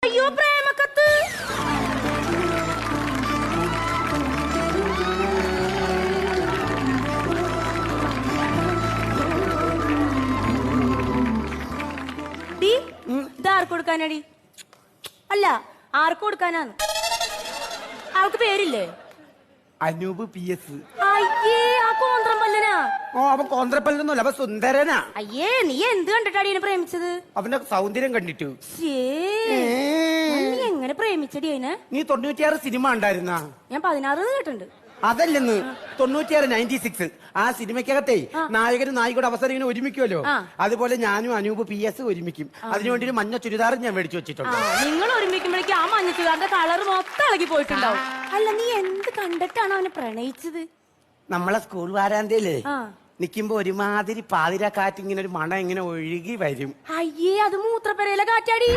അയ്യോ പ്രേമക്കത്ത്. ഇതാർക്ക് കൊടുക്കാനടി? അല്ല, ആർക്ക് കൊടുക്കാനാന്ന്? ആൾക്ക് പേരില്ലേ? അനൂപ് PS. അയ്യേ, ആ കോന്ത്രം പല്ലനാ? ഓ, അവൻ കോന്ത്രപ്പല്ലൊന്നുമല്ല, അവൻ സുന്ദരനാ. അയ്യേ, നീ എന്ത് കണ്ടിട്ടാടി എന്നെ പ്രേമിച്ചത്? അവന്റെ സൗന്ദര്യം കണ്ടിട്ടു. നീ എങ്ങനെ പ്രേമിച്ചടി അതിനെ? നീ 96 സിനിമ ഉണ്ടായിരുന്ന? ഞാൻ 16 കേട്ടിട്ടുണ്ട്. അതല്ലെന്ന്, 96 96 ആ സിനിമയ്ക്കകത്തെ നായകനും നായികയുടെ അവസരം ഇങ്ങനെ ഒരുമിക്കുമല്ലോ. അതുപോലെ ഞാനും അനൂപ് PS ഒരുമിക്കും. അതിനുവേണ്ടി ഒരു മഞ്ഞ ചുരിദാറും ഞാൻ മേടിച്ചു വെച്ചിട്ടുണ്ട്. നിങ്ങൾ ഒരുമിക്കുമ്പോഴേക്കും ആ മഞ്ഞ ചുരിദാറിന്റെ കളർ മൊത്തം ഇളകി പോയിട്ടുണ്ടാവും. അല്ല, നീ എന്ത് കണ്ടിട്ടാണ് അവനെ പ്രണയിച്ചത്? നമ്മളെ സ്കൂൾ വാരാന്തയില് നിക്കുമ്പോ ഒരുമാതിരി പാതിര കാറ്റ് ഇങ്ങനെ ഒരു മണം ഇങ്ങനെ ഒഴുകി വരും. അയ്യേ, അത് മൂത്രപ്പെരയിലെ കാറ്റാടി.